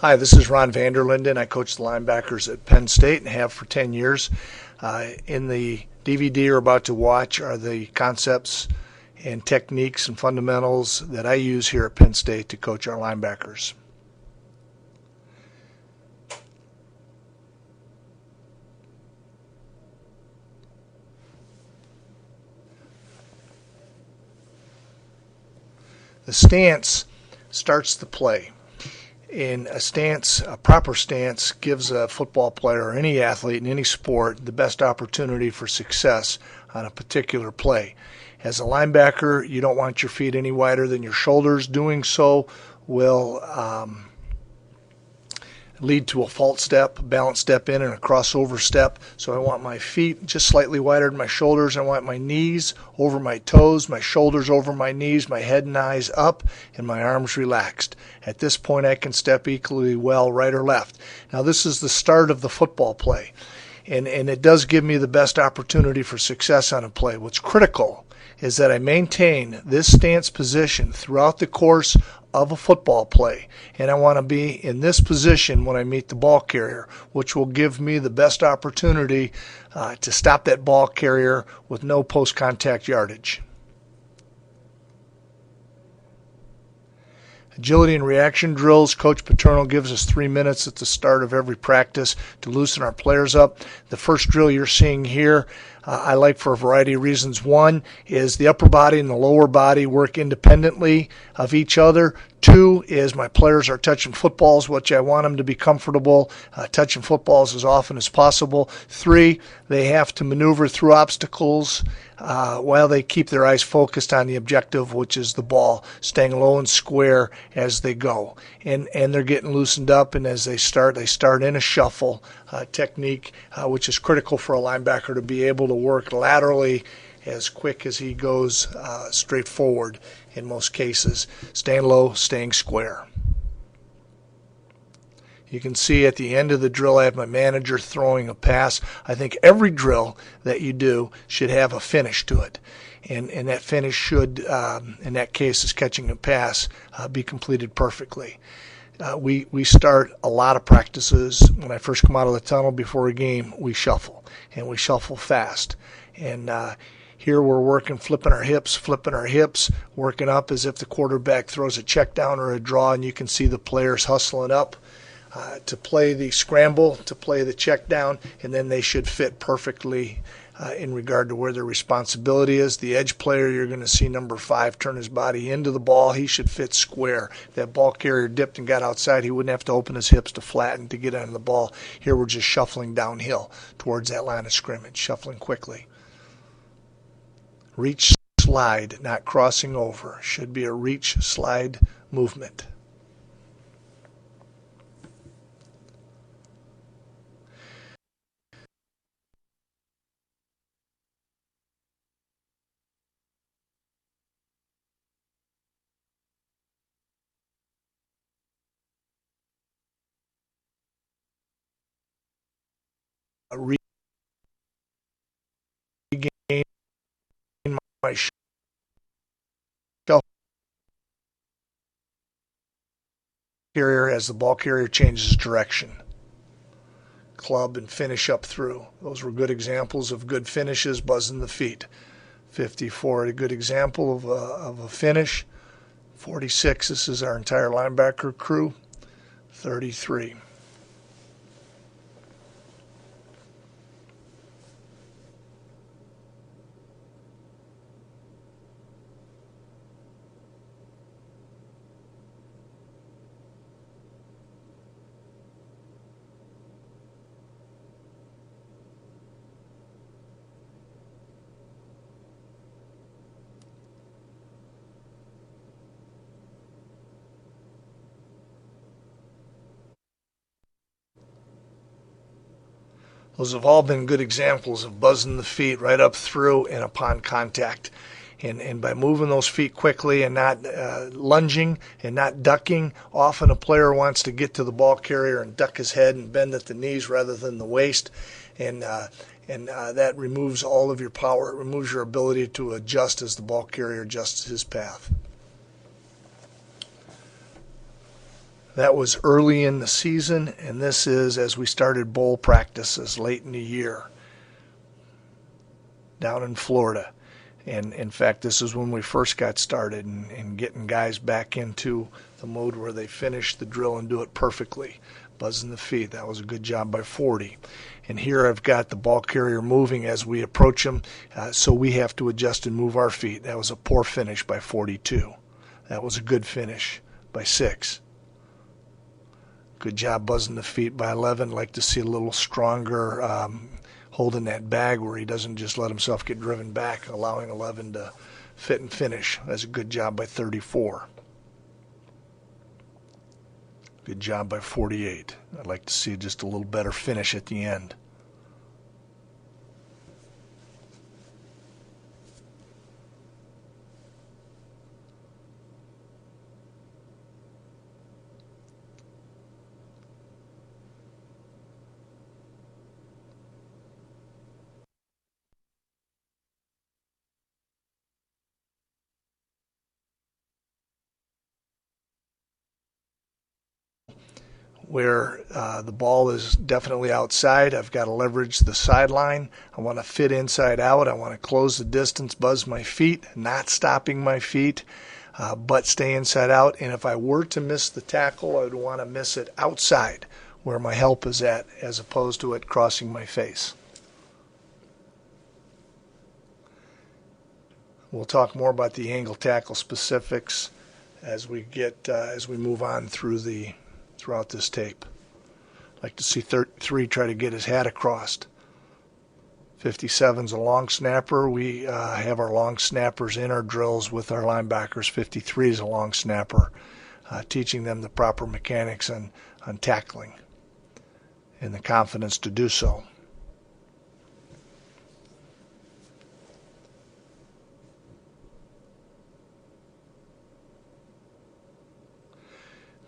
Hi, this is Ron Vanderlinden. I coach the linebackers at Penn State and have for 10 years. In the DVD you're about to watch are the concepts and techniques and fundamentals that I use here at Penn State to coach our linebackers. The stance starts the play. In a proper stance gives a football player or any athlete in any sport the best opportunity for success on a particular play. As a linebacker, you don't want your feet any wider than your shoulders. Doing so will lead to a false step, a balance step in, and a crossover step. So I want my feet just slightly wider than my shoulders. I want my knees over my toes, my shoulders over my knees, my head and eyes up, and my arms relaxed. At this point, I can step equally well right or left. Now, this is the start of the football play, and it does give me the best opportunity for success on a play. What's critical is that I maintain this stance position throughout the course of a football play, and I want to be in this position when I meet the ball carrier, which will give me the best opportunity to stop that ball carrier with no post-contact yardage. Agility and reaction drills. Coach Paterno gives us 3 minutes at the start of every practice to loosen our players up. The first drill you're seeing here I like for a variety of reasons. One is the upper body and the lower body work independently of each other. Two is my players are touching footballs, which I want them to be comfortable touching footballs as often as possible. Three, they have to maneuver through obstacles while they keep their eyes focused on the objective, which is the ball, staying low and square as they go. And they're getting loosened up, and as they start in a shuffle technique, which is critical for a linebacker to be able to work laterally as quick as he goes straight forward in most cases. Staying low, staying square. You can see at the end of the drill I have my manager throwing a pass. I think every drill that you do should have a finish to it. And that finish should, in that case is catching a pass, be completed perfectly. We start a lot of practices. When I first come out of the tunnel before a game, we shuffle, and we shuffle fast. And here we're working, flipping our hips, working up as if the quarterback throws a check down or a draw, and you can see the players hustling up to play the scramble, to play the check down, and then they should fit perfectly in regard to where their responsibility is. The edge player, you're going to see number 5 turn his body into the ball. He should fit square. If that ball carrier dipped and got outside, he wouldn't have to open his hips to flatten to get onto the ball. Here we're just shuffling downhill towards that line of scrimmage, shuffling quickly. Reach, slide, not crossing over. Should be a reach, slide movement. Regain my shuffle carrier as the ball carrier changes direction. Club and finish up through. Those were good examples of good finishes, buzzing the feet. 54, a good example of a finish. 46, this is our entire linebacker crew. 33. Those have all been good examples of buzzing the feet right up through and upon contact. And by moving those feet quickly and not lunging and not ducking, often a player wants to get to the ball carrier and duck his head and bend at the knees rather than the waist. And that removes all of your power. It removes your ability to adjust as the ball carrier adjusts his path. That was early in the season, and this is as we started bowl practices late in the year down in Florida. And in fact, this is when we first got started and getting guys back into the mode where they finish the drill and do it perfectly. Buzzing the feet. That was a good job by 40. And here I've got the ball carrier moving as we approach him, so we have to adjust and move our feet. That was a poor finish by 42. That was a good finish by 6. Good job buzzing the feet by 11. I'd like to see a little stronger holding that bag where he doesn't just let himself get driven back, allowing 11 to fit and finish. That's a good job by 34. Good job by 48. I'd like to see just a little better finish at the end. Where the ball is definitely outside, I've got to leverage the sideline. I want to fit inside out. I want to close the distance, buzz my feet, not stopping my feet, but stay inside out. And if I were to miss the tackle, I would want to miss it outside where my help is at, as opposed to it crossing my face. We'll talk more about the angle tackle specifics as we move on throughout this tape. I'd like to see 3 try to get his hat across. 57's a long snapper. We have our long snappers in our drills with our linebackers. 53 is a long snapper, teaching them the proper mechanics on tackling and the confidence to do so.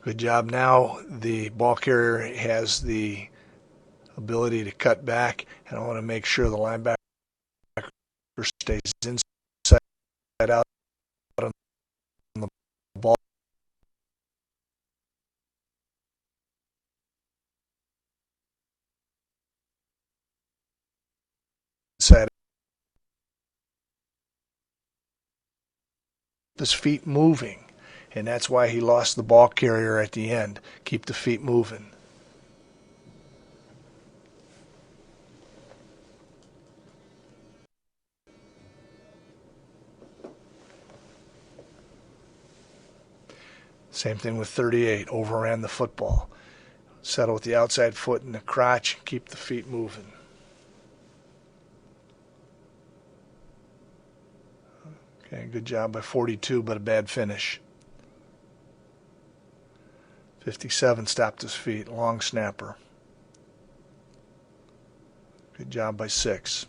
Good job. Now the ball carrier has the ability to cut back, and I want to make sure the linebacker stays inside out on the ball. Inside. His feet moving, and that's why he lost the ball carrier at the end. Keep the feet moving. Same thing with 38, overran the football. Settle with the outside foot in the crotch, keep the feet moving. Okay, good job by 42, but a bad finish. 57 stopped his feet, long snapper. Good job by 6.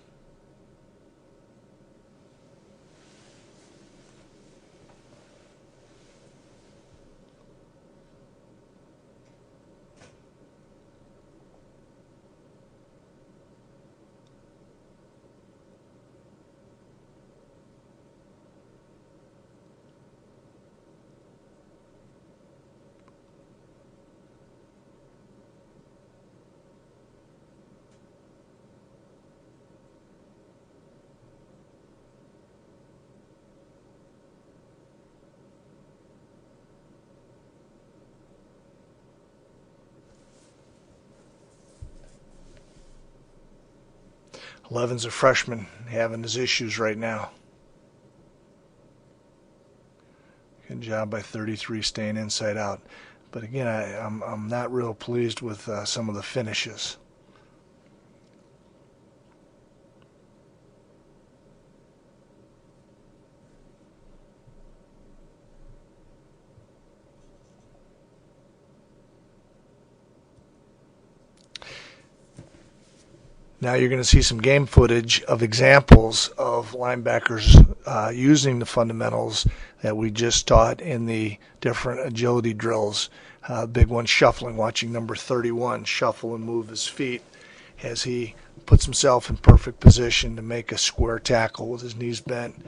Levin's a freshman, having his issues right now. Good job by 33, staying inside out. But again, I'm not real pleased with some of the finishes. Now you're going to see some game footage of examples of linebackers using the fundamentals that we just taught in the different agility drills. Big one, shuffling, watching number 31 shuffle and move his feet as he puts himself in perfect position to make a square tackle with his knees bent,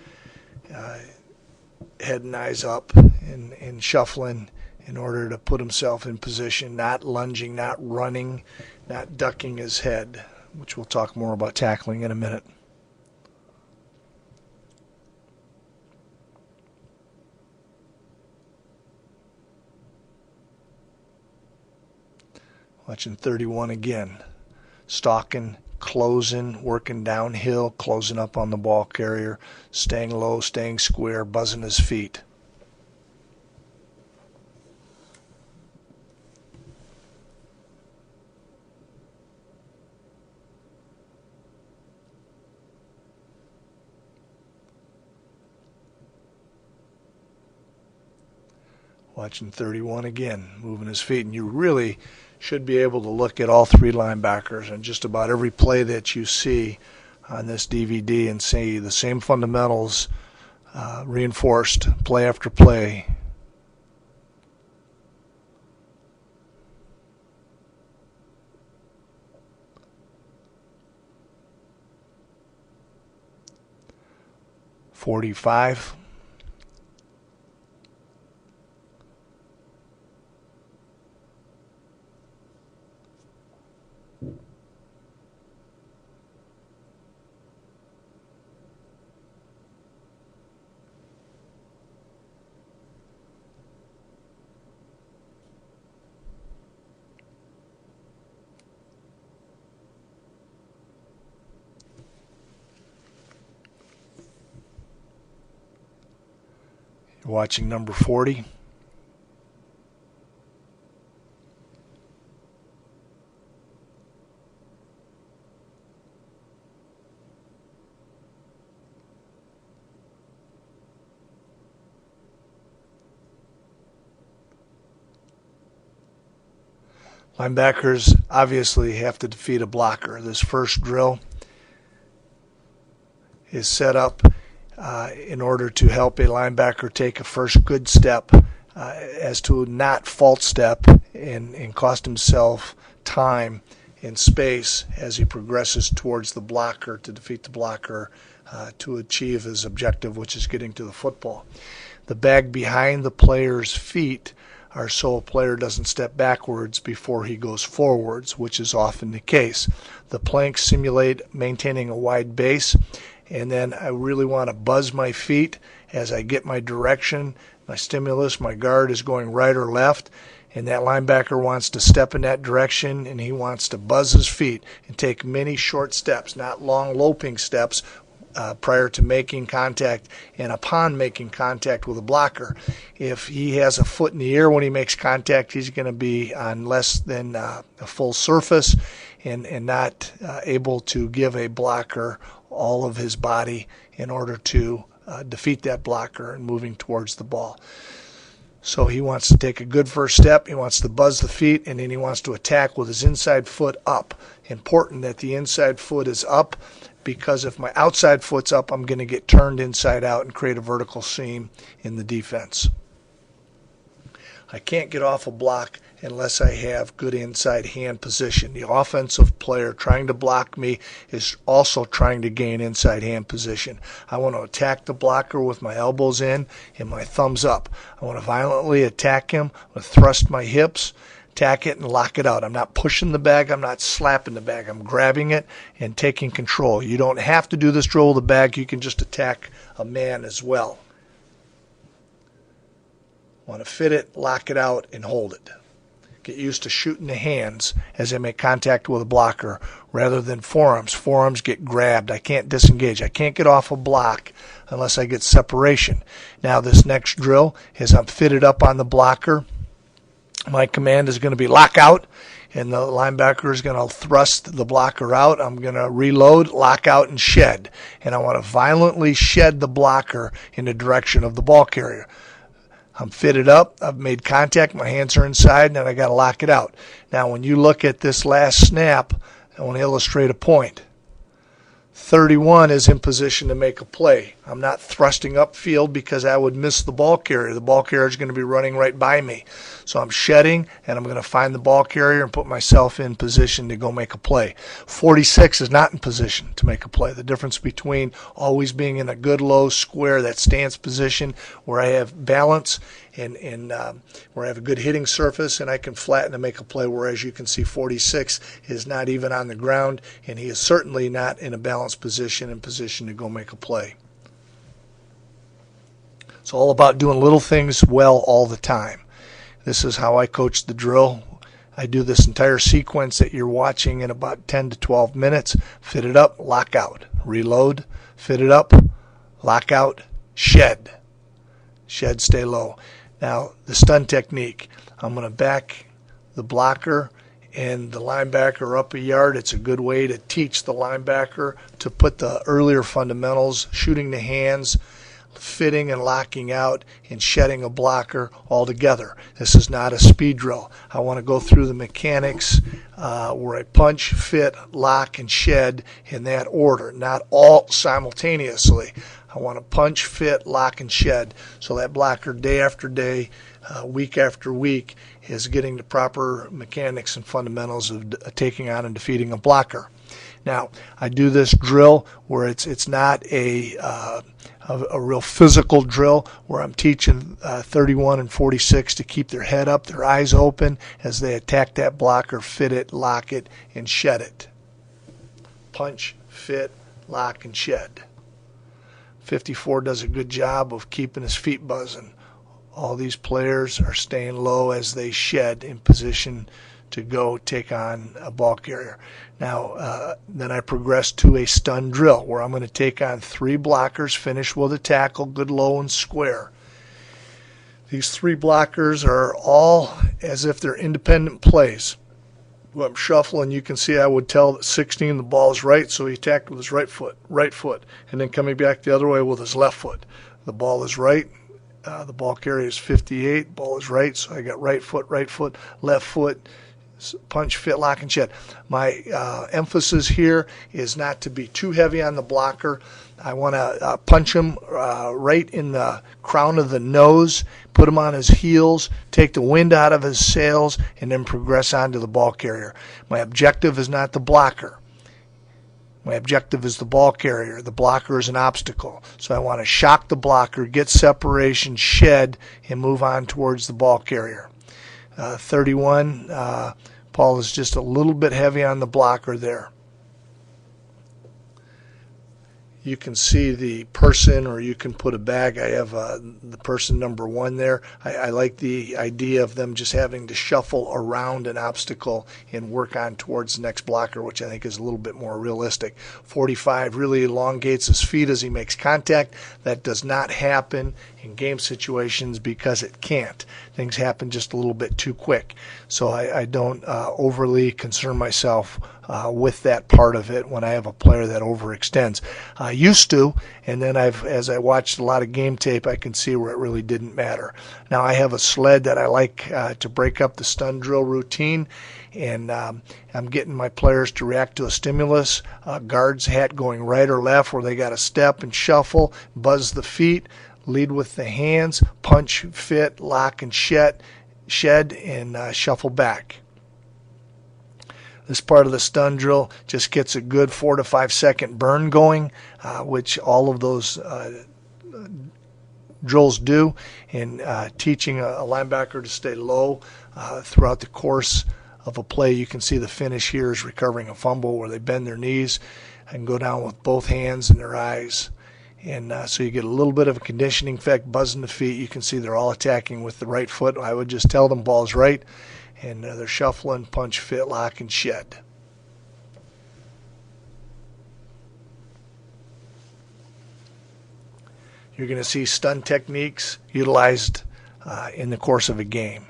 head and eyes up, and shuffling in order to put himself in position, not lunging, not running, not ducking his head, which we'll talk more about tackling in a minute. Watching 31 again. Stalking, closing, working downhill, closing up on the ball carrier, staying low, staying square, buzzing his feet. Watching 31 again, moving his feet, and you really should be able to look at all three linebackers and just about every play that you see on this DVD and see the same fundamentals reinforced play after play. .45. You're watching number 40. Linebackers obviously have to defeat a blocker. This first drill is set up in order to help a linebacker take a first good step as to not false step and cost himself time and space as he progresses towards the blocker to defeat the blocker to achieve his objective, which is getting to the football. The bag behind the player's feet are so a player doesn't step backwards before he goes forwards, which is often the case. The planks simulate maintaining a wide base, and then I really want to buzz my feet as I get my direction. My stimulus, my guard is going right or left, and that linebacker wants to step in that direction, and he wants to buzz his feet and take many short steps, not long loping steps, prior to making contact and upon making contact with a blocker. If he has a foot in the air when he makes contact, he's going to be on less than a full surface and not able to give a blocker all of his body in order to defeat that blocker and moving towards the ball. So he wants to take a good first step, he wants to buzz the feet, and then he wants to attack with his inside foot up. Important that the inside foot is up, because if my outside foot's up, I'm going to get turned inside out and create a vertical seam in the defense. I can't get off a block unless I have good inside hand position. The offensive player trying to block me is also trying to gain inside hand position. I want to attack the blocker with my elbows in and my thumbs up. I want to violently attack him with thrust my hips, attack it, and lock it out. I'm not pushing the bag. I'm not slapping the bag. I'm grabbing it and taking control. You don't have to do this drill with the bag. You can just attack a man as well. Want to fit it, lock it out, and hold it. Get used to shooting the hands as I make contact with a blocker rather than forearms. Forearms get grabbed. I can't disengage. I can't get off a block unless I get separation. Now this next drill is I'm fitted up on the blocker. My command is going to be lock out, and the linebacker is going to thrust the blocker out. I'm going to reload, lock out, and shed. And I want to violently shed the blocker in the direction of the ball carrier. I'm fitted up, I've made contact, my hands are inside, and then I got to lock it out. Now when you look at this last snap, I want to illustrate a point. 31 is in position to make a play. I'm not thrusting upfield because I would miss the ball carrier. The ball carrier is going to be running right by me. So I'm shedding, and I'm going to find the ball carrier and put myself in position to go make a play. 46 is not in position to make a play. The difference between always being in a good low square, that stance position, where I have balance and where I have a good hitting surface and I can flatten and make a play, whereas you can see 46 is not even on the ground, and he is certainly not in a balanced position to go make a play. It's all about doing little things well all the time. This is how I coach the drill. I do this entire sequence that you're watching in about 10 to 12 minutes. Fit it up, lock out. Reload, fit it up, lock out, shed. Shed, stay low. Now, the stun technique. I'm going to back the blocker and the linebacker up a yard. It's a good way to teach the linebacker to put the earlier fundamentals, shooting the hands, fitting and locking out, and shedding a blocker all together. This is not a speed drill. I want to go through the mechanics where I punch, fit, lock, and shed in that order, not all simultaneously. I want to punch, fit, lock, and shed so that blocker day after day, week after week, is getting the proper mechanics and fundamentals of taking on and defeating a blocker. Now, I do this drill where it's not a real physical drill where I'm teaching 31 and 46 to keep their head up, their eyes open as they attack that blocker, fit it, lock it, and shed it. Punch, fit, lock, and shed. 54 does a good job of keeping his feet buzzing. All these players are staying low as they shed in position to go take on a ball carrier. Now, then I progress to a stun drill where I'm going to take on 3 blockers, finish with a tackle, good low and square. These 3 blockers are all as if they're independent plays. When I'm shuffling, you can see I would tell that 16 the ball is right, so he attacked with his right foot, and then coming back the other way with his left foot. The ball is right. The ball carrier is 58. Ball is right, so I got right foot, left foot, punch, fit, lock, and shed. My emphasis here is not to be too heavy on the blocker. I want to punch him right in the crown of the nose, put him on his heels, take the wind out of his sails, and then progress on to the ball carrier. My objective is not the blocker. My objective is the ball carrier. The blocker is an obstacle. So I want to shock the blocker, get separation, shed, and move on towards the ball carrier. 31, Paul is just a little bit heavy on the blocker there. You can see the person, or you can put a bag. I have the person number 1 there. I like the idea of them just having to shuffle around an obstacle and work on towards the next blocker, which I think is a little bit more realistic. 45 really elongates his feet as he makes contact. That does not happen in game situations because it can't. Things happen just a little bit too quick. So I don't overly concern myself with that part of it when I have a player that overextends. I used to, and then as I watched a lot of game tape, I can see where it really didn't matter. Now I have a sled that I like to break up the stun drill routine, and I'm getting my players to react to a stimulus, guard's hat going right or left where they got to step and shuffle, buzz the feet, lead with the hands, punch, fit, lock, and shed, and shuffle back. This part of the stun drill just gets a good 4 to 5 second burn going, which all of those drills do, and teaching a linebacker to stay low throughout the course of a play. You can see the finish here is recovering a fumble where they bend their knees and go down with both hands and their eyes. And so you get a little bit of a conditioning effect, buzzing the feet. You can see they're all attacking with the right foot. I would just tell them ball's right, and they're shuffling, punch, fit, lock, and shed. You're going to see stun techniques utilized in the course of a game.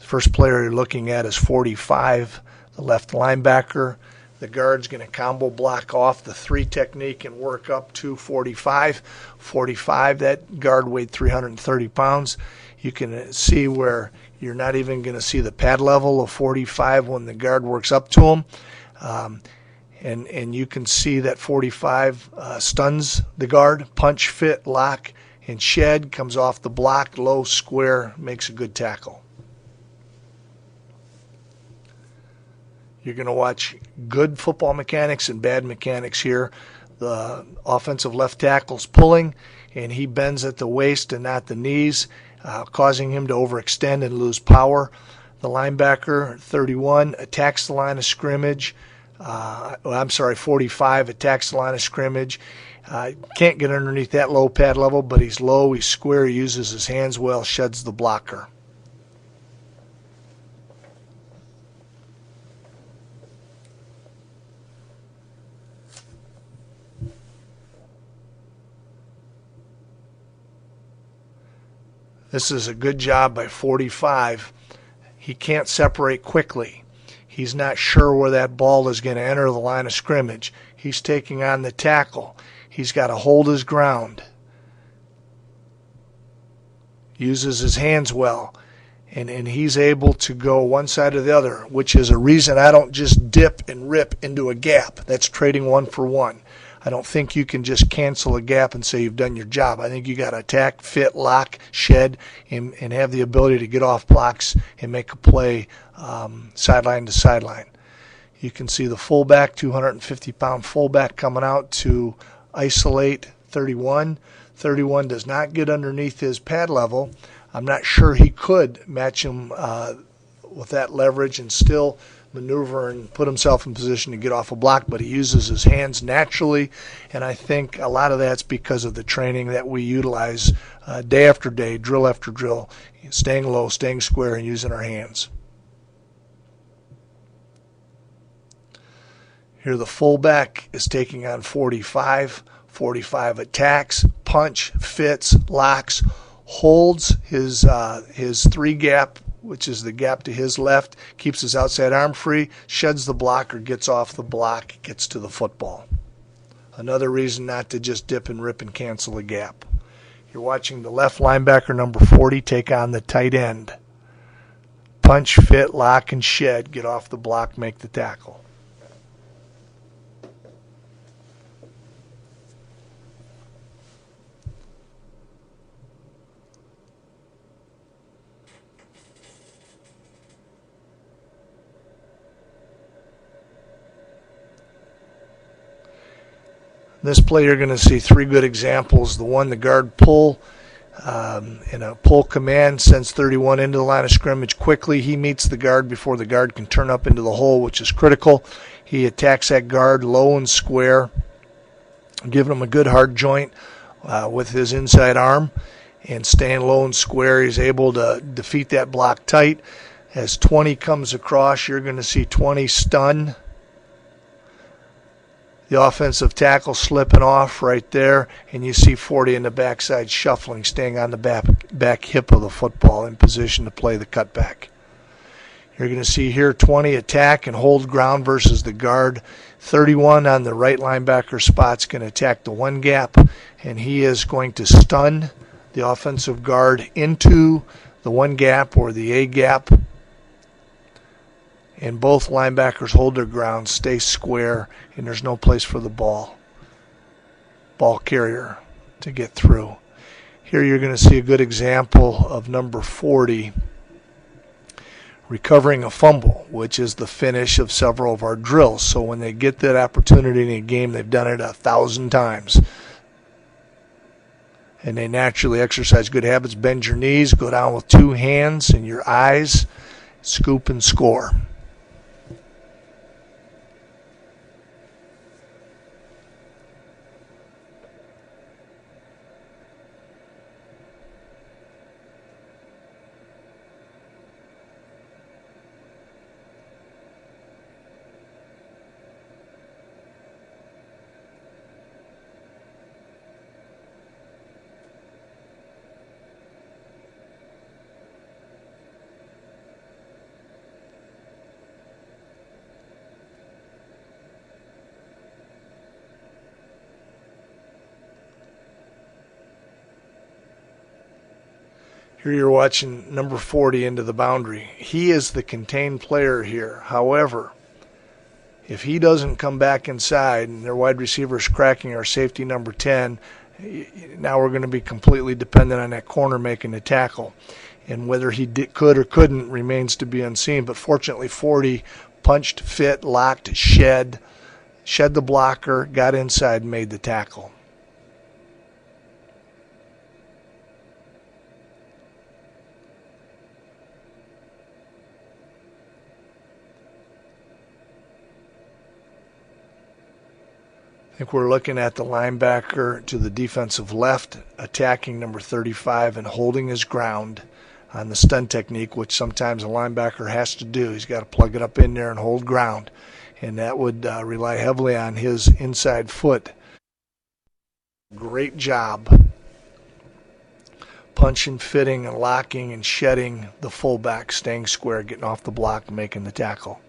The first player you're looking at is 45, the left linebacker. The guard's going to combo block off the 3 technique and work up to 45. 45, that guard weighed 330 pounds. You can see where you're not even going to see the pad level of 45 when the guard works up to him. And you can see that 45 stuns the guard, punch, fit, lock, and shed, comes off the block, low, square, makes a good tackle. You're going to watch good football mechanics and bad mechanics here. The offensive left tackle's pulling, and he bends at the waist and not the knees, causing him to overextend and lose power. The linebacker, 31, attacks the line of scrimmage. 45 attacks the line of scrimmage. Can't get underneath that low pad level, but he's low, he's square, he uses his hands well, sheds the blocker. This is a good job by 45. He can't separate quickly. He's not sure where that ball is going to enter the line of scrimmage. He's taking on the tackle. He's got to hold his ground. Uses his hands well. And he's able to go one side or the other, which is a reason I don't just dip and rip into a gap. That's trading one for one. I don't think you can just cancel a gap and say you've done your job. I think you got to attack, fit, lock, shed, and have the ability to get off blocks and make a play sideline to sideline. You can see the fullback, 250-pound fullback coming out to isolate 31. 31 does not get underneath his pad level. I'm not sure he could match him with that leverage and still maneuver and put himself in position to get off a block, but he uses his hands naturally, and I think a lot of that's because of the training that we utilize day after day, drill after drill, staying low, staying square, and using our hands. Here the fullback is taking on 45. 45 attacks, punch, fits, locks, holds his three gap, which is the gap to his left, keeps his outside arm free, sheds the blocker, gets off the block, gets to the football. Another reason not to just dip and rip and cancel a gap. You're watching the left linebacker, number 40, take on the tight end. Punch, fit, lock, and shed, get off the block, make the tackle. This play you're going to see three good examples. The one, the guard pull, in a pull command, sends 31 into the line of scrimmage quickly. He meets the guard before the guard can turn up into the hole, which is critical. He attacks that guard low and square, giving him a good hard joint with his inside arm. And staying low and square, he's able to defeat that block tight. As 20 comes across, you're going to see 20 stun. The offensive tackle slipping off right there, and you see 40 in the backside shuffling, staying on the back hip of the football in position to play the cutback. You're going to see here 20 attack and hold ground versus the guard. 31 on the right linebacker spot's going to attack the one gap, and he is going to stun the offensive guard into the one gap or the A gap. And both linebackers hold their ground, stay square, and there's no place for the ball carrier to get through. Here you're going to see a good example of number 40 recovering a fumble, which is the finish of several of our drills. So when they get that opportunity in a game, they've done it 1,000 times. And they naturally exercise good habits. Bend your knees, go down with two hands and your eyes, scoop and score. Here you're watching number 40 into the boundary. He is the contained player here. However, If he doesn't come back inside and their wide receiver is cracking our safety number 10, now we're going to be completely dependent on that corner making the tackle. And whether he could or couldn't remains to be unseen. But fortunately, 40 punched, fit, locked, shed the blocker, got inside, and made the tackle. I think we're looking at the linebacker to the defensive left, attacking number 35 and holding his ground on the stun technique, which sometimes a linebacker has to do. He's got to plug it up in there and hold ground, and that would rely heavily on his inside foot. Great job punching, fitting, and locking and shedding the fullback, staying square, getting off the block, and making the tackle.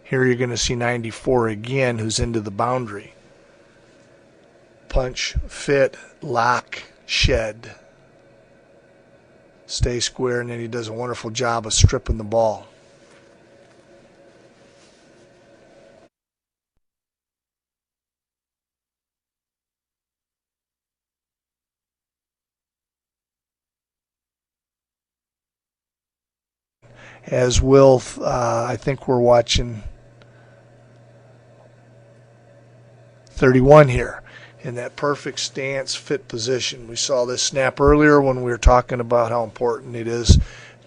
Here you're going to see 94 again, who's into the boundary. Punch, fit, lock, shed. Stay square, and then he does a wonderful job of stripping the ball. As will, I think we're watching 31 here in that perfect stance, fit position. We saw this snap earlier when we were talking about how important it is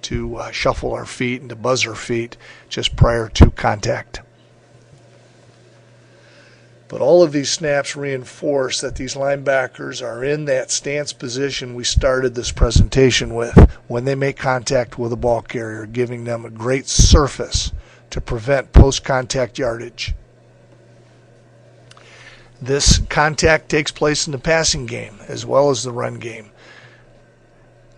to shuffle our feet and to buzz our feet just prior to contact. But all of these snaps reinforce that these linebackers are in that stance position we started this presentation with when they make contact with a ball carrier, giving them a great surface to prevent post-contact yardage. This contact takes place in the passing game as well as the run game.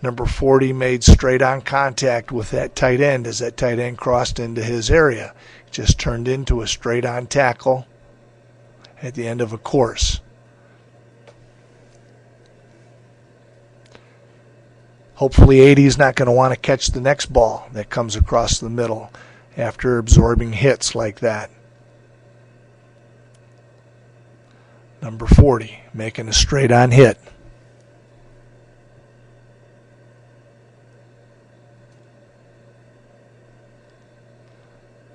Number 40 made straight-on contact with that tight end as that tight end crossed into his area. Just turned into a straight-on tackle at the end of a course. Hopefully 80 is not going to want to catch the next ball that comes across the middle after absorbing hits like that. Number 40 making a straight-on hit.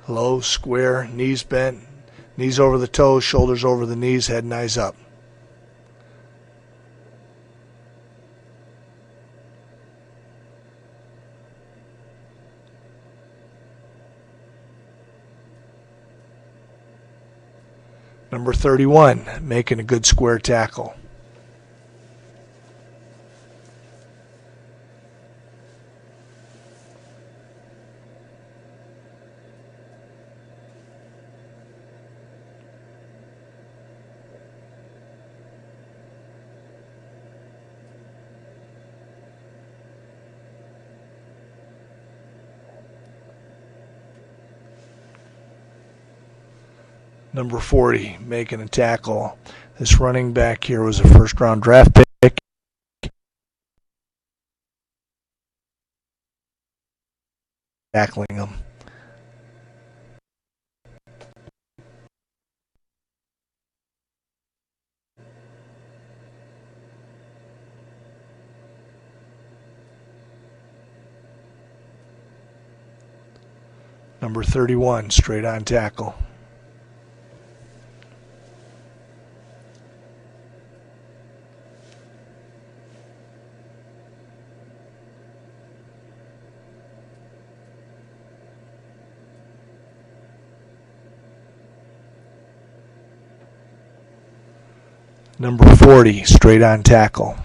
Low, square, knees bent, knees over the toes, shoulders over the knees, head and eyes up. Number 31, making a good square tackle. Number 40 making a tackle. This running back here was a first-round draft pick. Tackling him. Number 31, straight on tackle. Number 40, straight on tackle.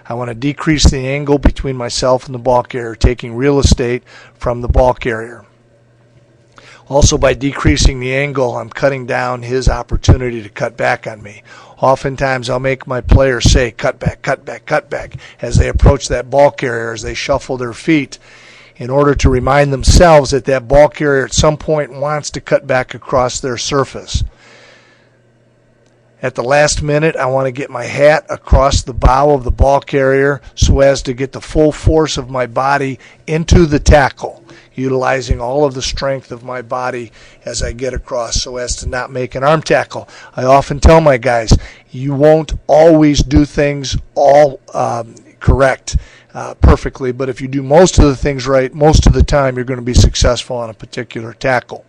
I want to decrease the angle between myself and the ball carrier, taking real estate from the ball carrier. Also, by decreasing the angle, I'm cutting down his opportunity to cut back on me. Oftentimes, I'll make my players say, cut back, cut back, cut back, as they approach that ball carrier, as they shuffle their feet, in order to remind themselves that that ball carrier at some point wants to cut back across their surface. At the last minute, I want to get my hat across the bow of the ball carrier so as to get the full force of my body into the tackle, utilizing all of the strength of my body as I get across so as to not make an arm tackle. I often tell my guys, you won't always do things all correct perfectly, but if you do most of the things right, most of the time you're going to be successful on a particular tackle.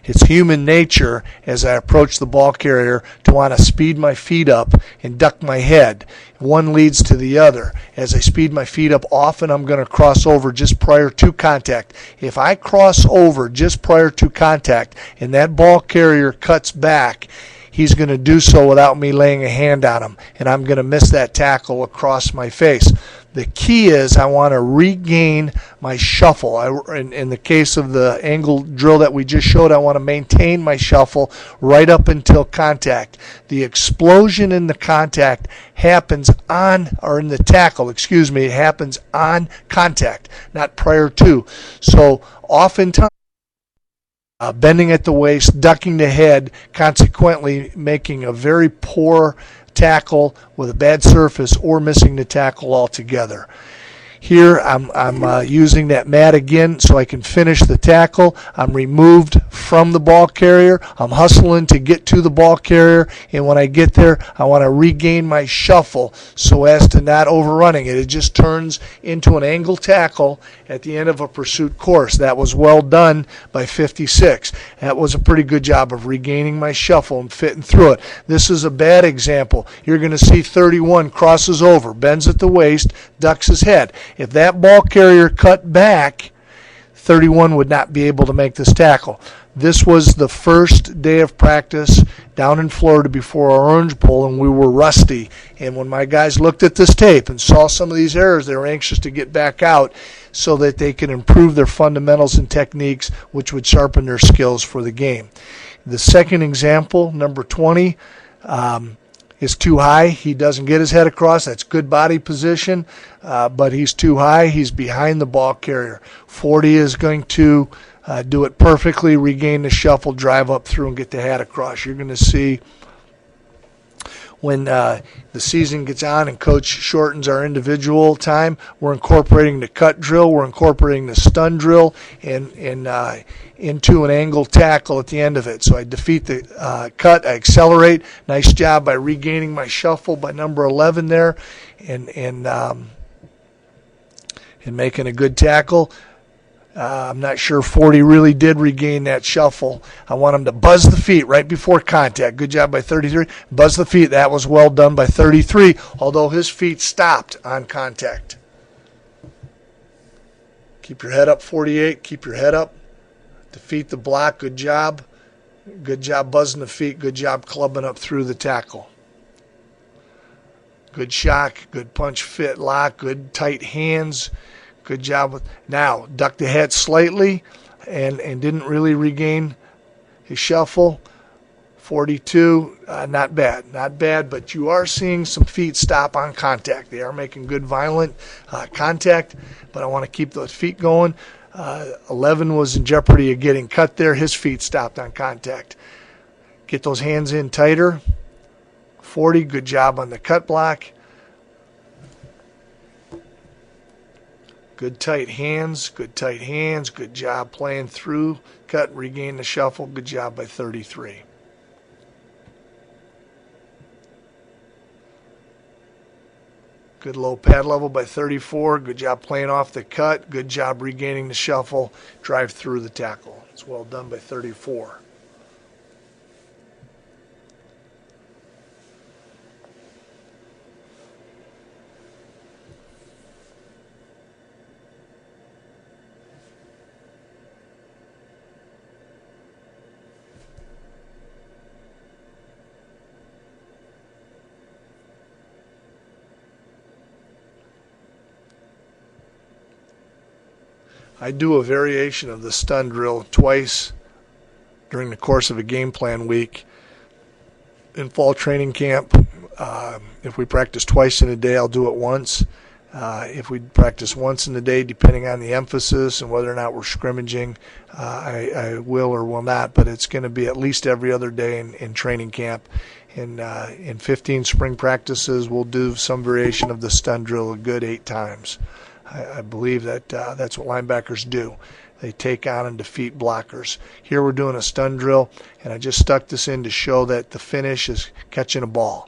It's human nature as I approach the ball carrier to want to speed my feet up and duck my head. One leads to the other. As I speed my feet up, often I'm going to cross over just prior to contact. If I cross over just prior to contact and that ball carrier cuts back, he's going to do so without me laying a hand on him, and I'm going to miss that tackle across my face. The key is I want to regain my shuffle. In the case of the angle drill that we just showed, I want to maintain my shuffle right up until contact. The explosion in the contact happens on, or in the tackle, excuse me, it happens on contact, not prior to. So oftentimes, bending at the waist, ducking the head, consequently making a very poor tackle with a bad surface or missing the tackle altogether. Here I'm using that mat again so I can finish the tackle. I'm removed from the ball carrier. I'm hustling to get to the ball carrier, and when I get there, I want to regain my shuffle so as to not overrunning it. It just turns into an angle tackle at the end of a pursuit course. That was well done by 56. That was a pretty good job of regaining my shuffle and fitting through it. This is a bad example. You're going to see 31 crosses over, bends at the waist, ducks his head. If that ball carrier cut back, 31 would not be able to make this tackle. This was the first day of practice down in Florida before our Orange Bowl, and we were rusty. And when my guys looked at this tape and saw some of these errors, they were anxious to get back out so that they could improve their fundamentals and techniques, which would sharpen their skills for the game. The second example, number 20, is too high. He doesn't get his head across. That's good body position, but he's too high. He's behind the ball carrier. 40 is going to do it perfectly, regain the shuffle, drive up through, and get the head across. You're going to see when the season gets on and coach shortens our individual time, we're incorporating the cut drill, we're incorporating the stun drill, and into an angle tackle at the end of it. So I defeat the cut, I accelerate. Nice job by regaining my shuffle by number 11 there, and making a good tackle. I'm not sure 40 really did regain that shuffle. I want him to buzz the feet right before contact. Good job by 33. Buzz the feet. That was well done by 33, although his feet stopped on contact. Keep your head up, 48. Keep your head up. Defeat the block. Good job. Good job buzzing the feet. Good job clubbing up through the tackle. Good shock. Good punch, fit, lock. Good tight hands. Good job with. Now, duck the head slightly and didn't really regain his shuffle. 42, not bad, but you are seeing some feet stop on contact. They are making good violent contact, but I want to keep those feet going. 11 was in jeopardy of getting cut there. His feet stopped on contact. Get those hands in tighter. 40, good job on the cut block. Good tight hands, good job playing through, cut, regain the shuffle, good job by 33. Good low pad level by 34, good job playing off the cut, good job regaining the shuffle, drive through the tackle. It's well done by 34. I do a variation of the stun drill twice during the course of a game plan week. In fall training camp, if we practice twice in a day, I'll do it once. If we practice once in a day, depending on the emphasis and whether or not we're scrimmaging, I will or will not, but it's going to be at least every other day in training camp. In 15 spring practices, we'll do some variation of the stun drill a good 8 times. I believe that that's what linebackers do. They take on and defeat blockers. Here we're doing a stun drill, and I just stuck this in to show that the finish is catching a ball.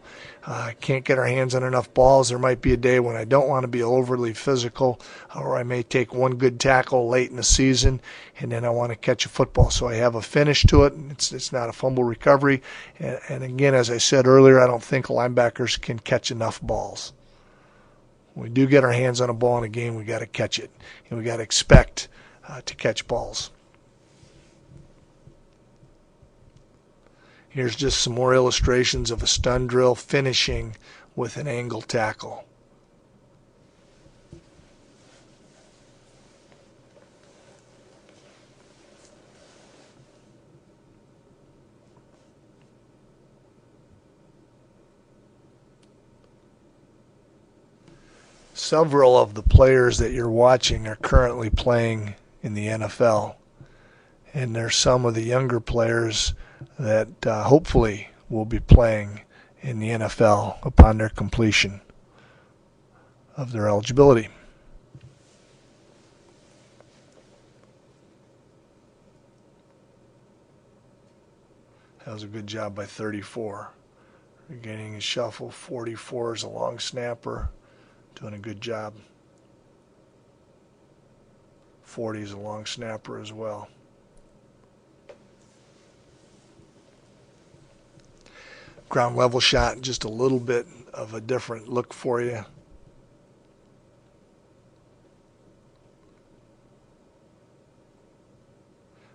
Can't get our hands on enough balls. There might be a day when I don't want to be overly physical, or I may take one good tackle late in the season, and then I want to catch a football. So I have a finish to it. It's not a fumble recovery. And again, as I said earlier, I don't think linebackers can catch enough balls. When we do get our hands on a ball in a game, we got to catch it, and we got to expect to catch balls. Here's just some more illustrations of a stun drill finishing with an angle tackle. Several of the players that you're watching are currently playing in the NFL, and there's some of the younger players that hopefully will be playing in the NFL upon their completion of their eligibility. That was a good job by 34. Regaining his shuffle. 44 is a long snapper, doing a good job. 40 is a long snapper as well. Ground level shot, just a little bit of a different look for you.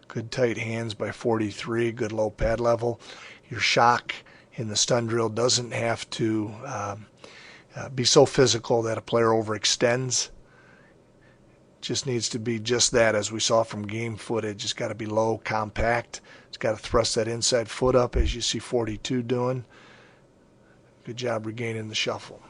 Good tight hands by 43, good low pad level. Your shock in the stun drill doesn't have to be so physical that a player overextends. Just needs to be just that, as we saw from game footage. It's got to be low, compact. It's got to thrust that inside foot up, as you see 42 doing. Good job regaining the shuffle.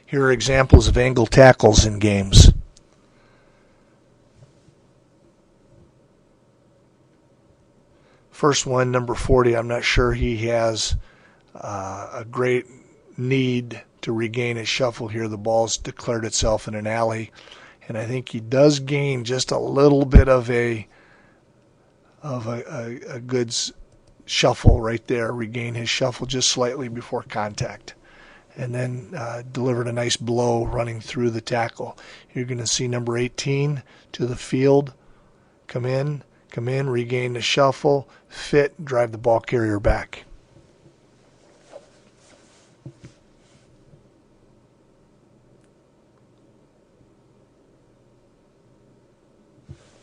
Here are examples of angle tackles in games. First one, number 40, I'm not sure he has a great need to regain his shuffle here. The ball's declared itself in an alley, and I think he does gain just a little bit of a good shuffle right there, regain his shuffle just slightly before contact, and then delivered a nice blow running through the tackle. You're going to see number 18 to the field, come in, regain the shuffle, fit, drive the ball carrier back.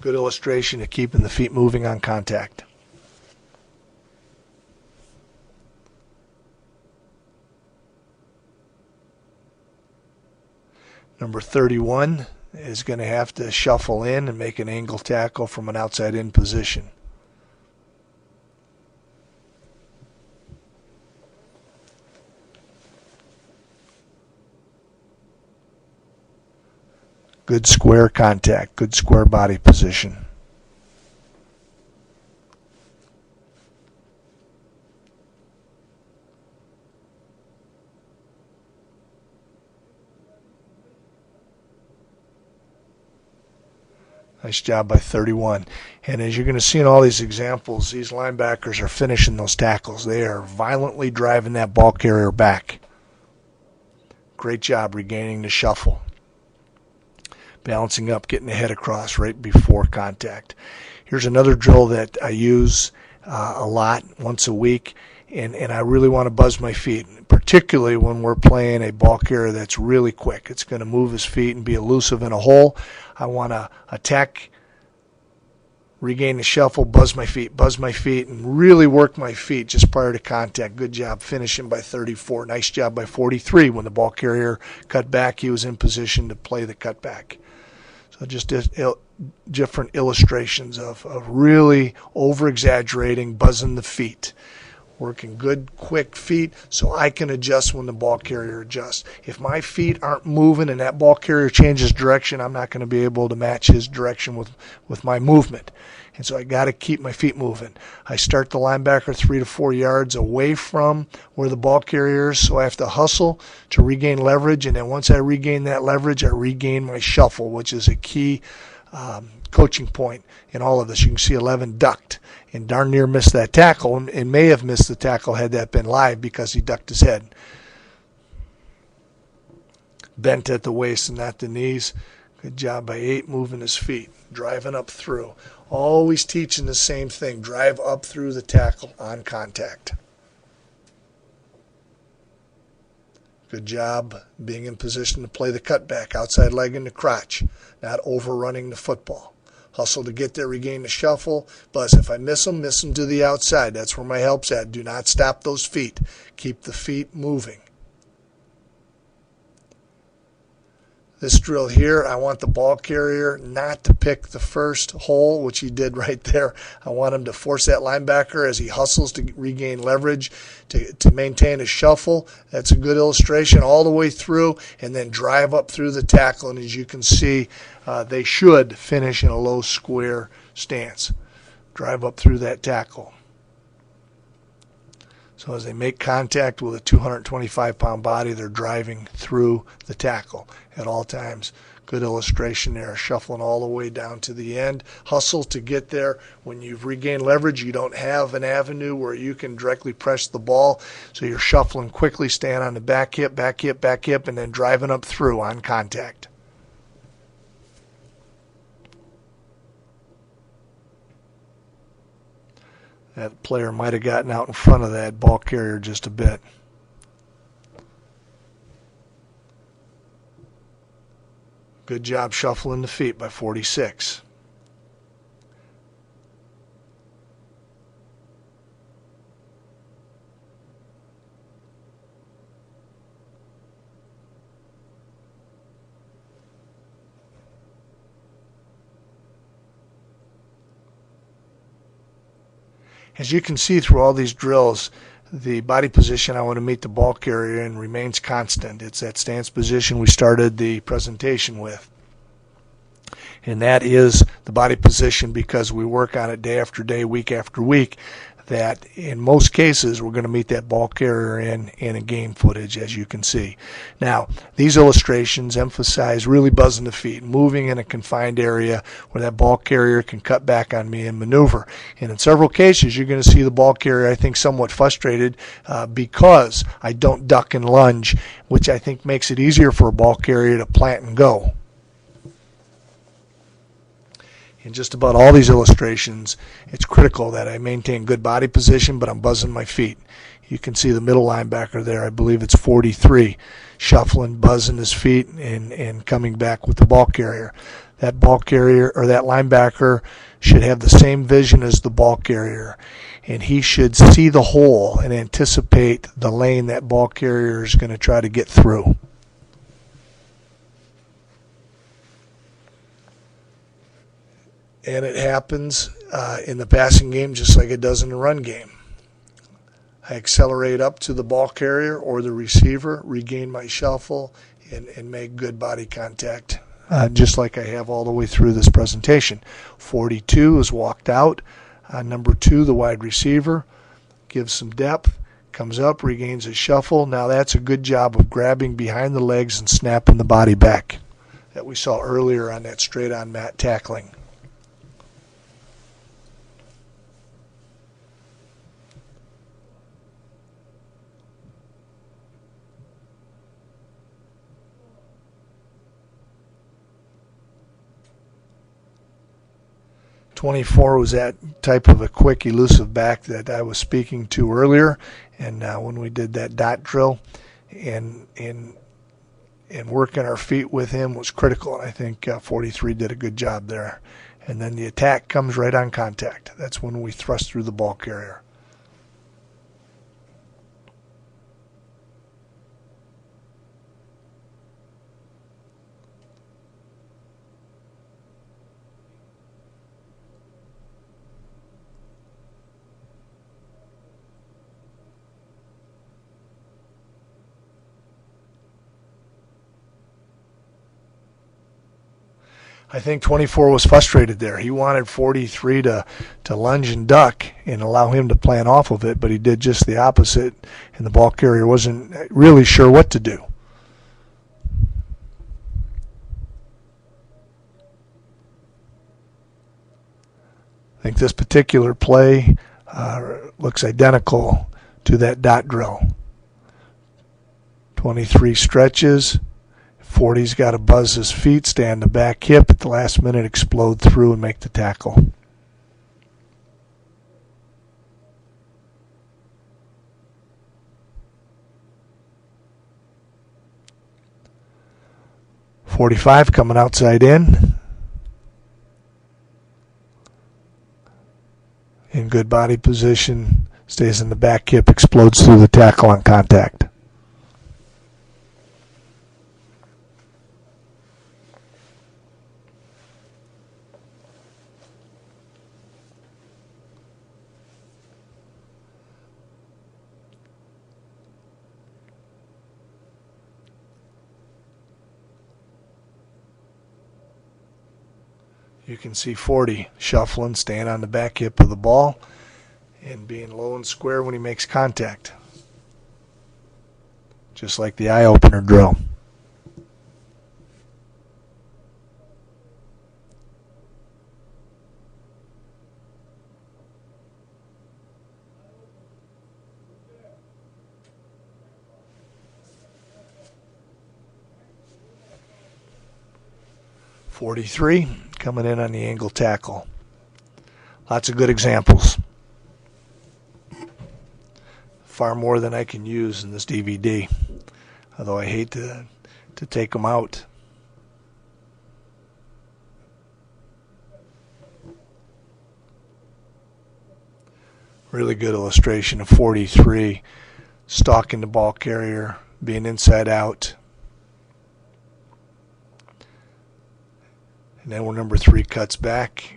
Good illustration of keeping the feet moving on contact. Number 31 is going to have to shuffle in and make an angle tackle from an outside in position. Good square contact, good square body position. Nice job by 31. And as you're going to see in all these examples, these linebackers are finishing those tackles. They are violently driving that ball carrier back. Great job regaining the shuffle. Balancing up, getting the head across right before contact. Here's another drill that I use a lot, once a week, and I really want to buzz my feet, particularly when we're playing a ball carrier that's really quick. It's going to move his feet and be elusive in a hole. I want to attack, regain the shuffle, buzz my feet, and really work my feet just prior to contact. Good job finishing by 34. Nice job by 43. When the ball carrier cut back, he was in position to play the cutback. So just different illustrations of really over-exaggerating, buzzing the feet. Working good, quick feet so I can adjust when the ball carrier adjusts. If my feet aren't moving and that ball carrier changes direction, I'm not going to be able to match his direction with my movement. And so I got to keep my feet moving. I start the linebacker 3 to 4 yards away from where the ball carrier is, so I have to hustle to regain leverage. And then once I regain that leverage, I regain my shuffle, which is a key coaching point in all of this. You can see 11 ducked and darn near missed that tackle, and may have missed the tackle had that been live because he ducked his head. Bent at the waist and not the knees. Good job by 8, moving his feet, driving up through. Always teaching the same thing. Drive up through the tackle on contact. Good job being in position to play the cutback, outside leg in the crotch, not overrunning the football. Hustle to get there, regain the shuffle. Buzz. If I miss them to the outside. That's where my help's at. Do not stop those feet. Keep the feet moving. This drill here, I want the ball carrier not to pick the first hole, which he did right there. I want him to force that linebacker as he hustles to regain leverage, to maintain a shuffle. That's a good illustration all the way through, and then drive up through the tackle. And as you can see, they should finish in a low square stance. Drive up through that tackle. So as they make contact with a 225-pound body, they're driving through the tackle at all times. Good illustration there, shuffling all the way down to the end. Hustle to get there. When you've regained leverage, you don't have an avenue where you can directly press the ball. So you're shuffling quickly, staying on the back hip, and then driving up through on contact. That player might have gotten out in front of that ball carrier just a bit. Good job shuffling the feet by 46. As you can see through all these drills, the body position I want to meet the ball carrier in remains constant. It's that stance position we started the presentation with. And that is the body position because we work on it day after day, week after week, that in most cases we're going to meet that ball carrier in a game footage, as you can see. Now, these illustrations emphasize really buzzing the feet, moving in a confined area where that ball carrier can cut back on me and maneuver. And in several cases, you're going to see the ball carrier, I think, somewhat frustrated because I don't duck and lunge, which I think makes it easier for a ball carrier to plant and go. In just about all these illustrations, it's critical that I maintain good body position, but I'm buzzing my feet. You can see the middle linebacker there. I believe it's 43, shuffling, buzzing his feet, and coming back with the ball carrier. That ball carrier or that linebacker should have the same vision as the ball carrier, and he should see the hole and anticipate the lane that ball carrier is going to try to get through. And it happens in the passing game just like it does in the run game. I accelerate up to the ball carrier or the receiver, regain my shuffle, and make good body contact, just like I have all the way through this presentation. 42 is walked out. Number 2, the wide receiver, gives some depth, comes up, regains his shuffle. Now that's a good job of grabbing behind the legs and snapping the body back that we saw earlier on that straight-on mat tackling. 24 was that type of a quick, elusive back that I was speaking to earlier, and when we did that dot drill, and working our feet with him was critical. And I think 43 did a good job there. And then the attack comes right on contact. That's when we thrust through the ball carrier. I think 24 was frustrated there. He wanted 43 to lunge and duck and allow him to plan off of it, but he did just the opposite, and the ball carrier wasn't really sure what to do. I think this particular play looks identical to that dot drill. 23 stretches. 40's got to buzz his feet, stay on the back hip at the last minute, explode through and make the tackle. .45 coming outside in good body position, stays in the back hip, explodes through the tackle on contact. You can see 40 shuffling, staying on the back hip of the ball, and being low and square when he makes contact. Just like the eye-opener drill. .43 coming in on the angle tackle. Lots of good examples. Far more than I can use in this DVD, although I hate to take them out. Really good illustration of 43 stalking the ball carrier, being inside out. And then when number 3 cuts back,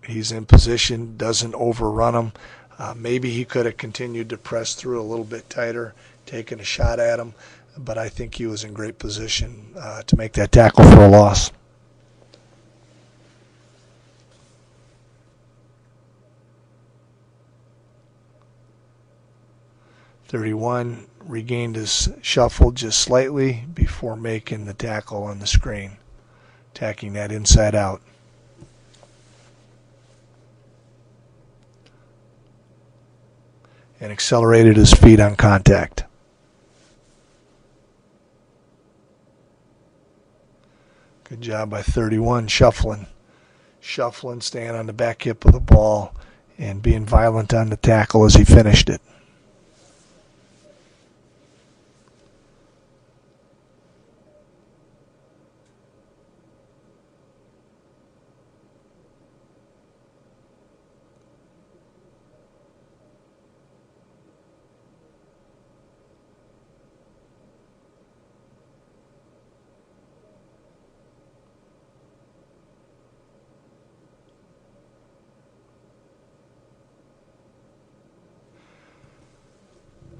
he's in position, doesn't overrun him. Maybe he could have continued to press through a little bit tighter, taken a shot at him, but I think he was in great position to make that tackle for a loss. .31 regained his shuffle just slightly before making the tackle on the screen, attacking that inside out. And accelerated his feet on contact. Good job by 31, shuffling, staying on the back hip of the ball and being violent on the tackle as he finished it.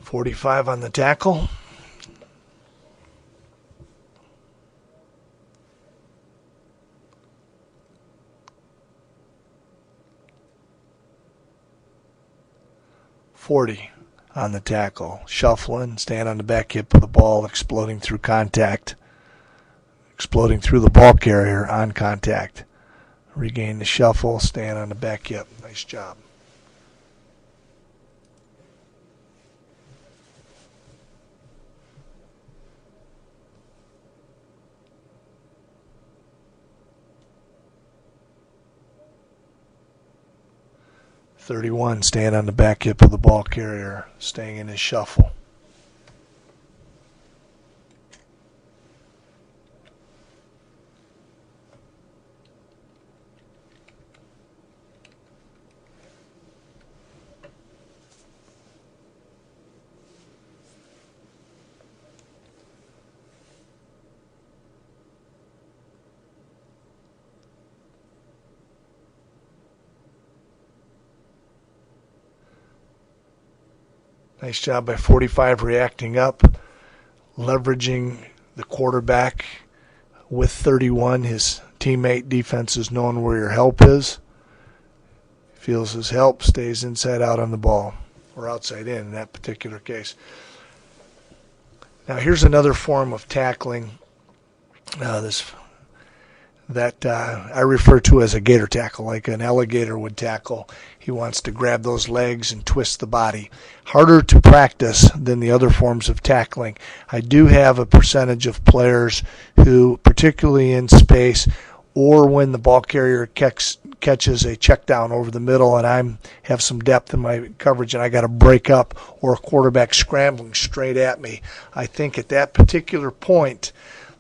.45 on the tackle. .40 on the tackle, shuffling, staying on the back hip of the ball, exploding through contact, exploding through the ball carrier on contact. Regain the shuffle, staying on the back hip. Nice job. 31 staying on the back hip of the ball carrier, staying in his shuffle. Nice job by 45 reacting up, leveraging the quarterback with 31. His teammate defense is knowing where your help is. Feels his help, stays inside out on the ball, or outside in that particular case. Now here's another form of tackling that I refer to as a gator tackle, like an alligator would tackle. He wants to grab those legs and twist the body. Harder to practice than the other forms of tackling. I do have a percentage of players who, particularly in space or when the ball carrier catches a check down over the middle and I have some depth in my coverage and I got to break up, or a quarterback scrambling straight at me, I think at that particular point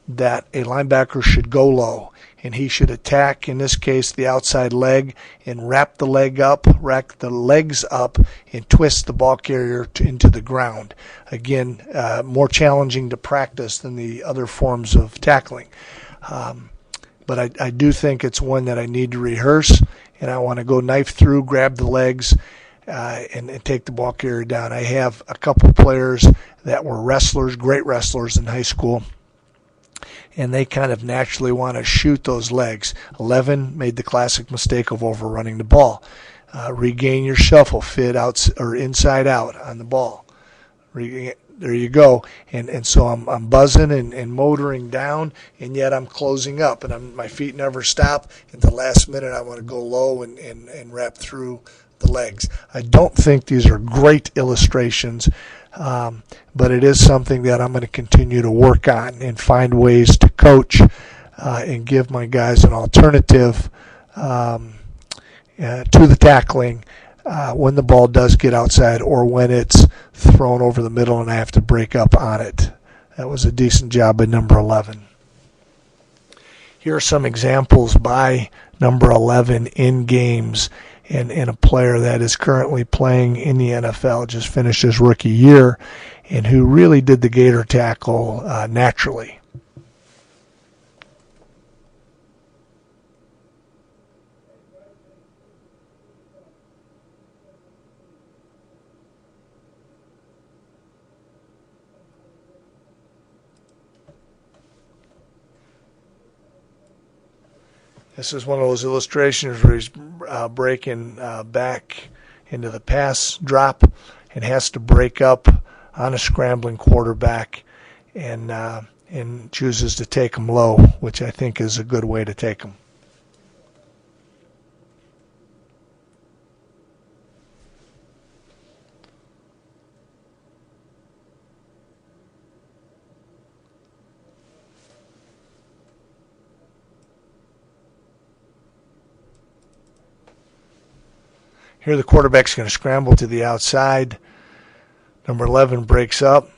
that a linebacker should go low. And he should attack, in this case, the outside leg and rack the legs up and twist the ball carrier into the ground. Again, more challenging to practice than the other forms of tackling. But I do think it's one that I need to rehearse, and I want to go knife through, grab the legs, and take the ball carrier down. I have a couple players that were wrestlers, great wrestlers in high school, and they kind of naturally want to shoot those legs. 11 made the classic mistake of overrunning the ball. Regain your shuffle, fit out or inside out on the ball. There you go. And so I'm buzzing and motoring down, and yet I'm closing up, and my feet never stop. At the last minute, I want to go low and wrap through the legs. I don't think these are great illustrations, but it is something that I'm going to continue to work on and find ways to coach and give my guys an alternative to the tackling when the ball does get outside or when it's thrown over the middle and I have to break up on it. That was a decent job by number 11. Here are some examples by number 11 in games and a player that is currently playing in the NFL, just finished his rookie year, and who really did the gator tackle naturally. This is one of those illustrations where he's breaking back into the pass drop and has to break up on a scrambling quarterback and chooses to take him low, which I think is a good way to take him. Here the quarterback's going to scramble to the outside. Number 11 breaks up.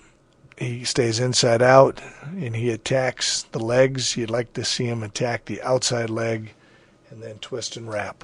He stays inside out, and he attacks the legs. You'd like to see him attack the outside leg and then twist and wrap.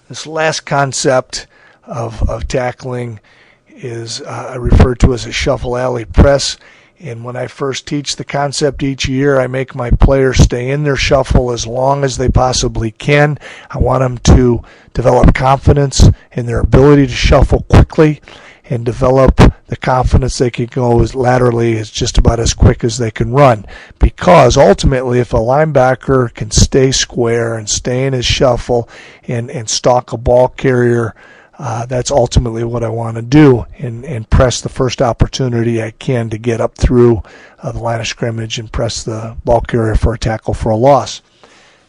This last concept of tackling is I refer to as a shuffle alley press. And when I first teach the concept each year, I make my players stay in their shuffle as long as they possibly can. I want them to develop confidence in their ability to shuffle quickly and develop the confidence they can go as laterally as just about as quick as they can run. Because ultimately, if a linebacker can stay square and stay in his shuffle and stalk a ball carrier, that's ultimately what I want to do and press the first opportunity I can to get up through the line of scrimmage and press the ball carrier for a tackle for a loss.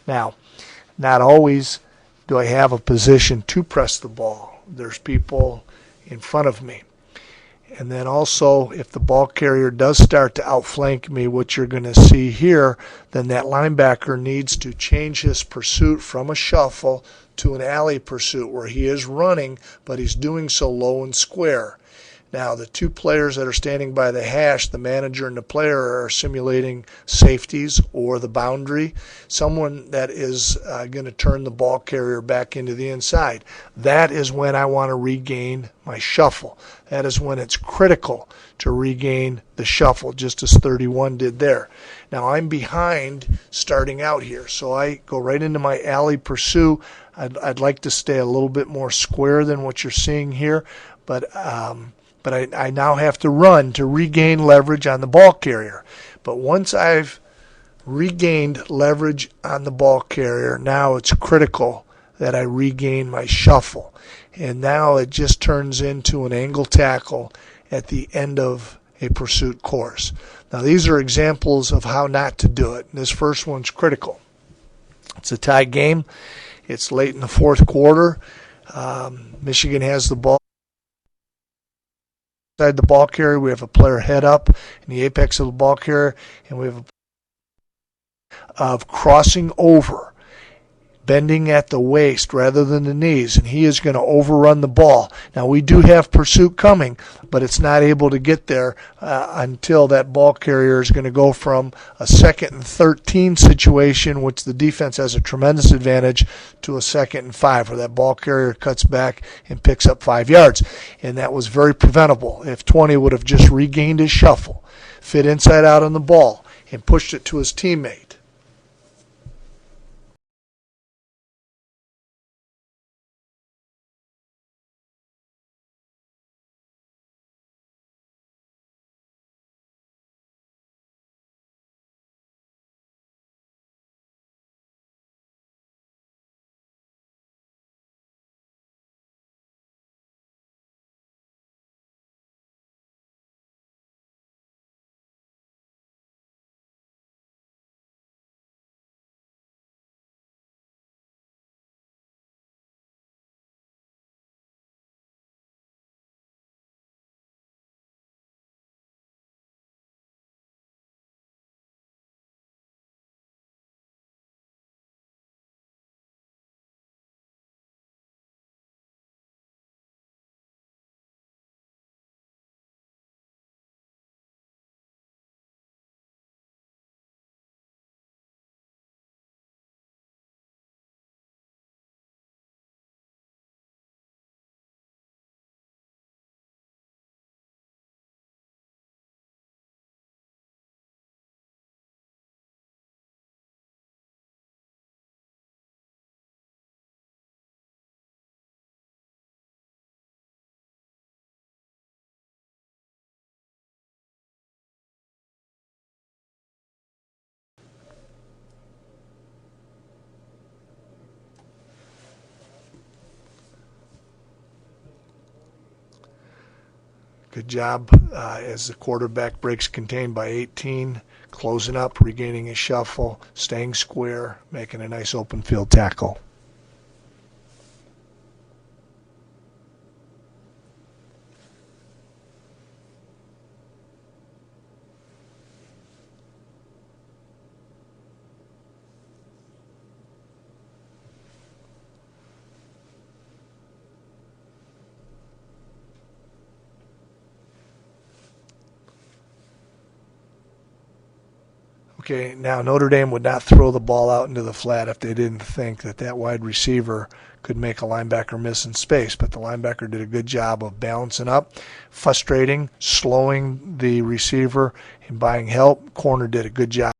Now, not always do I have a position to press the ball? There's people in front of me. And then also, if the ball carrier does start to outflank me, what you're going to see here, then that linebacker needs to change his pursuit from a shuffle to an alley pursuit where he is running, but he's doing so low and square. Now, the two players that are standing by the hash, the manager and the player, are simulating safeties or the boundary. Someone that is going to turn the ball carrier back into the inside. That is when I want to regain my shuffle. That is when it's critical to regain the shuffle, just as 31 did there. Now, I'm behind starting out here, so I go right into my alley pursuit. I'd like to stay a little bit more square than what you're seeing here, but I now have to run to regain leverage on the ball carrier. But once I've regained leverage on the ball carrier, now it's critical that I regain my shuffle. And now it just turns into an angle tackle at the end of a pursuit course. Now these are examples of how not to do it. This first one's critical. It's a tie game. It's late in the fourth quarter. Michigan has the ball. Inside the ball carrier, we have a player head up in the apex of the ball carrier, and we have of crossing over, bending at the waist rather than the knees, and he is going to overrun the ball. Now, we do have pursuit coming, but it's not able to get there until that ball carrier is going to go from a 2nd and 13 situation, which the defense has a tremendous advantage, to a 2nd and 5, where that ball carrier cuts back and picks up 5 yards. And that was very preventable. If 20 would have just regained his shuffle, fit inside out on the ball, and pushed it to his teammate. Good job as the quarterback breaks contained by 18, closing up, regaining his shuffle, staying square, making a nice open field tackle. Okay, now Notre Dame would not throw the ball out into the flat if they didn't think that that wide receiver could make a linebacker miss in space, but the linebacker did a good job of balancing up, frustrating, slowing the receiver, and buying help. Corner did a good job